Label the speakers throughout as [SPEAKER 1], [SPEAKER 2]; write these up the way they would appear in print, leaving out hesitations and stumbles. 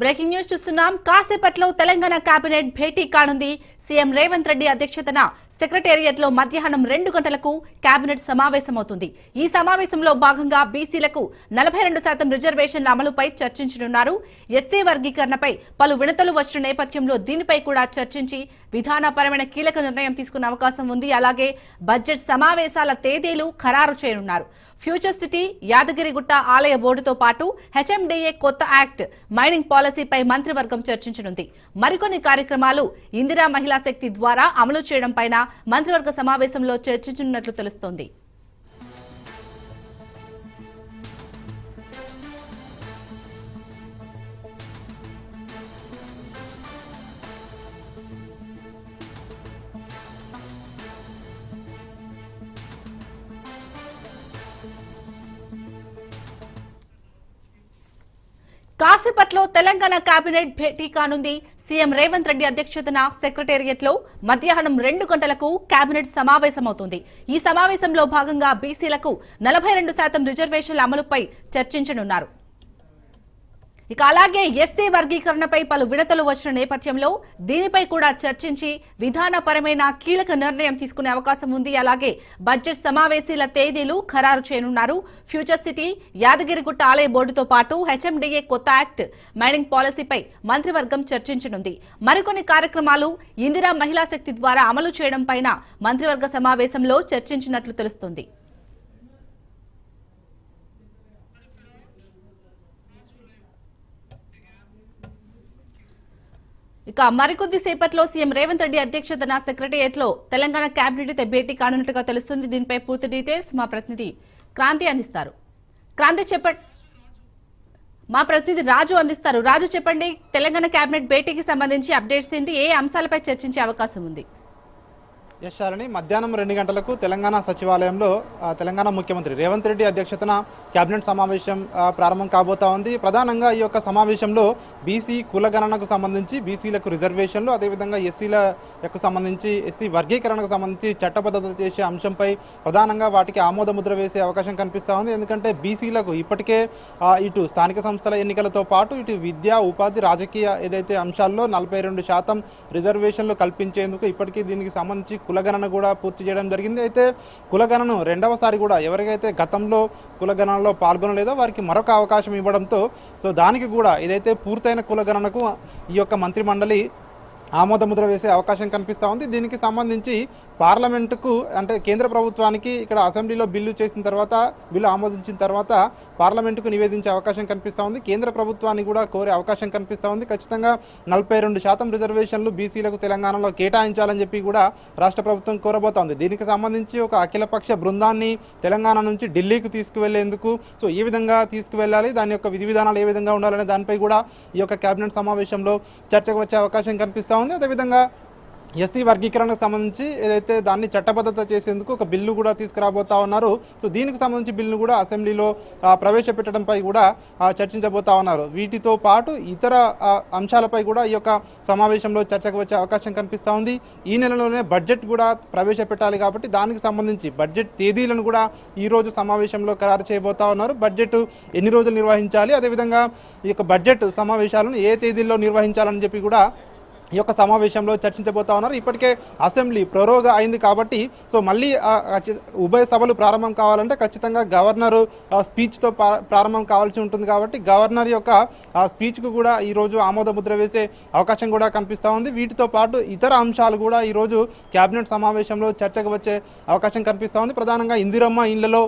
[SPEAKER 1] Breaking news చూస్తున్నాం. కాసేపట్లో Telangana cabinet భేటీ కానుంది. సీఎం రేవంత్ రెడ్డి అధ్యక్షతన సెక్రటేరియట్ లో మధ్యాహ్నం 2 గంటలకు కేబినెట్ సమావేశమవుతుంది. ఈ సమావేశంలో భాగంగా బీసీలకు 42% రిజర్వేషన్ల అమలుపై చర్చించనున్నారు. ఎస్సీ వర్గీకరణపై పలు వినతులు వచ్చిన నేపథ్యంలో దీనిపై కూడా చర్చించి విధానపరమైన కీలక నిర్ణయం తీసుకునే అవకాశం ఉంది. అలాగే బడ్జెట్ సమావేశాల తేదీలు ఖరారు చేయనున్నారు. ఫ్యూచర్ సిటీ, యాదగిరిగుట్ట ఆలయ బోర్డుతో పాటు హెచ్ఎండిఏ కొత్త యాక్ట్, మైనింగ్ పాలసీపై మంత్రివర్గం చర్చించనుంది. మరికొన్ని కార్యక్రమాలు ఇందిరా మహిళా శక్తి ద్వారా అమలు చేయడం పైన మంత్రివర్గ సమావేశంలో చర్చించనున్నట్లు తెలుస్తోంది. కాసేపట్లో తెలంగాణ కేబినెట్ భేటీ కానుంది. సీఎం రేవంత్ రెడ్డి అధ్యక్షతన సెక్రటేరియట్ లో మధ్యాహ్నం 2 గంటలకు కేబినెట్ సమావేశమవుతుంది. ఈ సమావేశంలో భాగంగా బీసీలకు 42% రిజర్వేషన్ల అమలుపై చర్చించనున్నారు. ఇక అలాగే ఎస్సీ వర్గీకరణపై పలు వినతులు వచ్చిన నేపథ్యంలో దీనిపై కూడా చర్చించి విధానపరమైన కీలక నిర్ణయం తీసుకునే అవకాశం ఉంది. అలాగే బడ్జెట్ సమావేశాల తేదీలు ఖరారు చేయనున్నారు. ఫ్యూచర్ సిటీ, యాదగిరిగుట్ట ఆలయ బోర్డుతో పాటు హెచ్ఎండిఏ కొత్త యాక్ట్, మైనింగ్ పాలసీపై మంత్రివర్గం చర్చించనుంది. మరికొన్ని కార్యక్రమాలు ఇందిరా మహిళా శక్తి ద్వారా అమలు చేయడం పైన మంత్రివర్గ సమావేశంలో చర్చించినట్లు తెలుస్తోంది. ఇక మరికొద్ది సేపట్లో సీఎం రేవంత్ రెడ్డి అధ్యక్షతన సెక్రటేరియట్ లో తెలంగాణ కేబినెట్ భేటీ కానున్నట్టుగా తెలుస్తుంది. దీనిపై పూర్తి డీటెయిల్స్ మా ప్రతినిధి క్రాంతి అందిస్తారు. క్రాంతి చెప్పండి. మా ప్రతినిధి రాజు అందిస్తారు. రాజు చెప్పండి, తెలంగాణ కేబినెట్ భేటీకి సంబంధించి అప్డేట్స్ ఏంటి? ఏ అంశాలపై చర్చించే అవకాశం ఉంది?
[SPEAKER 2] యశాలని మధ్యాహ్నం 2 గంటలకు తెలంగాణ సచివాలయంలో తెలంగాణ ముఖ్యమంత్రి రేవంత్ రెడ్డి అధ్యక్షతన కేబినెట్ సమావేశం ప్రారంభం కాబోతా ఉంది. ప్రధానంగా ఈ యొక్క సమావేశంలో బీసీ కులగణనకు సంబంధించి, బీసీలకు రిజర్వేషన్లు, అదేవిధంగా ఎస్సీలకు సంబంధించి, ఎస్సీ వర్గీకరణకు సంబంధించి చట్టబద్ధత చేసే అంశంపై ప్రధానంగా వాటికి ఆమోద ముద్ర వేసే అవకాశం కనిపిస్తూ ఉంది. ఎందుకంటే బీసీలకు ఇప్పటికే ఇటు స్థానిక సంస్థల ఎన్నికలతో పాటు ఇటు విద్యా, ఉపాధి, రాజకీయ ఏదైతే అంశాల్లో 42% రిజర్వేషన్లు కల్పించేందుకు ఇప్పటికీ దీనికి సంబంధించి కులగణన కూడా పూర్తి చేయడం జరిగింది. అయితే కులగణను రెండవసారి కూడా ఎవరికైతే గతంలో కులగణనలో పాల్గొనలేదో వారికి మరొక అవకాశం ఇవ్వడంతో దానికి కూడా ఏదైతే పూర్తయిన కులగణనకు ఈ యొక్క మంత్రి మండలి ఆమోద ముద్ర వేసే అవకాశం కనిపిస్తూ ఉంది. దీనికి సంబంధించి పార్లమెంటుకు, అంటే కేంద్ర ప్రభుత్వానికి ఇక్కడ అసెంబ్లీలో బిల్లు చేసిన తర్వాత, బిల్లు ఆమోదించిన తర్వాత పార్లమెంటుకు నివేదించే అవకాశం కనిపిస్తూ ఉంది. కేంద్ర ప్రభుత్వాన్ని కూడా కోరే అవకాశం కనిపిస్తూ ఉంది. ఖచ్చితంగా 42% రిజర్వేషన్లు బీసీలకు తెలంగాణలో కేటాయించాలని చెప్పి కూడా రాష్ట్ర ప్రభుత్వం కోరబోతోంది. దీనికి సంబంధించి ఒక అఖిలపక్ష బృందాన్ని తెలంగాణ నుంచి ఢిల్లీకి తీసుకువెళ్లేందుకు ఈ విధంగా తీసుకువెళ్ళాలి, దాని యొక్క విధి విధానాలు ఏ విధంగా ఉండాలనే దానిపై కూడా ఈ యొక్క కేబినెట్ సమావేశంలో చర్చకు వచ్చే అవకాశం కనిపిస్తూ ఉంది. అదేవిధంగా ఎస్సీ వర్గీకరణకు సంబంధించి ఏదైతే దాన్ని చట్టబద్ధత చేసేందుకు ఒక బిల్లు కూడా తీసుకురాబోతా ఉన్నారు. దీనికి సంబంధించి బిల్లును కూడా అసెంబ్లీలో ప్రవేశపెట్టడంపై కూడా చర్చించబోతా ఉన్నారు. వీటితో పాటు ఇతర అంశాలపై కూడా ఈ యొక్క సమావేశంలో చర్చకు వచ్చే అవకాశం కనిపిస్తూ ఉంది. ఈ నెలలోనే బడ్జెట్ కూడా ప్రవేశపెట్టాలి కాబట్టి దానికి సంబంధించి బడ్జెట్ తేదీలను కూడా ఈరోజు సమావేశంలో ఖరారు చేయబోతా ఉన్నారు. బడ్జెట్ ఎన్ని రోజులు నిర్వహించాలి, అదేవిధంగా ఈ యొక్క బడ్జెట్ సమావేశాలను ఏ తేదీల్లో నిర్వహించాలని చెప్పి కూడా ఈ యొక్క సమావేశంలో చర్చించబోతా ఉన్నారు. ఇప్పటికే అసెంబ్లీ ప్రొరోగా అయింది కాబట్టి మళ్ళీ ఉభయ సభలు ప్రారంభం కావాలంటే ఖచ్చితంగా గవర్నర్ స్పీచ్తో ప్రారంభం కావాల్సి ఉంటుంది. కాబట్టి గవర్నర్ యొక్క స్పీచ్కు కూడా ఈరోజు ఆమోద ముద్ర వేసే అవకాశం కూడా కనిపిస్తూ ఉంది. వీటితో పాటు ఇతర అంశాలు కూడా ఈరోజు కేబినెట్ సమావేశంలో చర్చకు వచ్చే అవకాశం కనిపిస్తూ ఉంది. ప్రధానంగా ఇందిరమ్మ ఇళ్లలో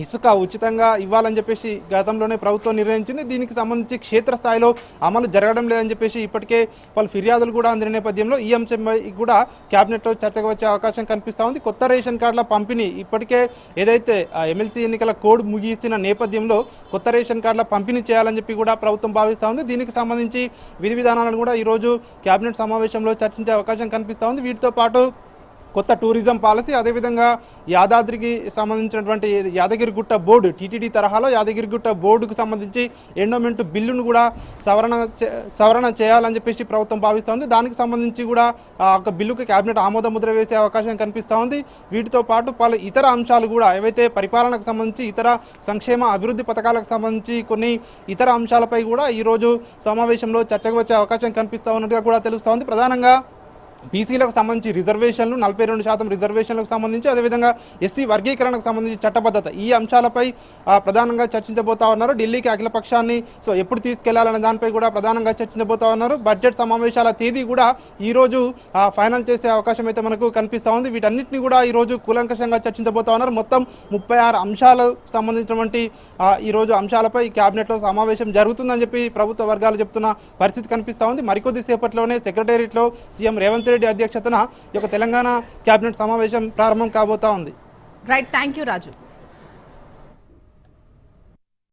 [SPEAKER 2] ఇసుక ఉచితంగా ఇవ్వాలని చెప్పేసి గతంలోనే ప్రభుత్వం నిర్ణయించింది. దీనికి సంబంధించి క్షేత్రస్థాయిలో అమలు జరగడం లేదని చెప్పేసి ఇప్పటికే పలు ఫిర్యాదులు కూడా అందిన నేపథ్యంలో ఈ అంశంపై కూడా కేబినెట్లో చర్చకు వచ్చే అవకాశం కనిపిస్తూ ఉంది. కొత్త రేషన్ కార్డుల పంపిణీ ఇప్పటికే ఏదైతే ఎమ్మెల్సీ ఎన్నికల కోడ్ ముగిసిన నేపథ్యంలో కొత్త రేషన్ కార్డుల పంపిణీ చేయాలని చెప్పి కూడా ప్రభుత్వం భావిస్తూ ఉంది. దీనికి సంబంధించి విధి విధానాలను కూడా ఈరోజు కేబినెట్ సమావేశంలో చర్చించే అవకాశం కనిపిస్తూ ఉంది. వీటితో పాటు కొత్త టూరిజం పాలసీ, అదేవిధంగా యాదాద్రికి సంబంధించినటువంటి యాదగిరిగుట్ట బోర్డు టీటీడీ తరహాలో యాదగిరిగుట్ట బోర్డుకు సంబంధించి ఎండోమెంట్ బిల్లును కూడా సవరణ చేయాలని చెప్పేసి ప్రభుత్వం భావిస్తోంది. దానికి సంబంధించి కూడా ఒక బిల్లుకు కేబినెట్ ఆమోద ముద్ర వేసే అవకాశం కనిపిస్తూ ఉంది. వీటితో పాటు పలు ఇతర అంశాలు కూడా ఏవైతే పరిపాలనకు సంబంధించి ఇతర సంక్షేమ అభివృద్ధి పథకాలకు సంబంధించి కొన్ని ఇతర అంశాలపై కూడా ఈరోజు సమావేశంలో చర్చకు వచ్చే అవకాశం కనిపిస్తూ ఉన్నట్టుగా కూడా తెలుస్తోంది. ప్రధానంగా బీసీలకు సంబంధించి రిజర్వేషన్లు 42% రిజర్వేషన్లకు సంబంధించి, అదేవిధంగా ఎస్సీ వర్గీకరణకు సంబంధించి చట్టబద్ధత, ఈ అంశాలపై ప్రధానంగా చర్చించబోతా ఉన్నారు. ఢిల్లీకి అఖిల పక్షాన్ని ఎప్పుడు తీసుకెళ్లాలనే దానిపై కూడా ప్రధానంగా చర్చించబోతా ఉన్నారు. బడ్జెట్ సమావేశాల తేదీ కూడా ఈరోజు ఫైనల్ చేసే అవకాశం అయితే మనకు కనిపిస్తూ ఉంది. వీటన్నిటిని కూడా ఈరోజు కూలంకషంగా చర్చించబోతా ఉన్నారు. మొత్తం 36 అంశాలకు సంబంధించినటువంటి ఈరోజు అంశాలపై క్యాబినెట్లో సమావేశం జరుగుతుందని చెప్పి ప్రభుత్వ వర్గాలు చెప్తున్న పరిస్థితి కనిపిస్తూ ఉంది. మరికొద్ది సేపట్లోనే సెక్రటేరియట్లో సీఎం రేవంత్ రెడ్డి అధ్యక్షతన ఈ యొక్క తెలంగాణ కేబినెట్ సమావేశం ప్రారంభం కాబోతా ఉంది.
[SPEAKER 1] Right, thank you Raju.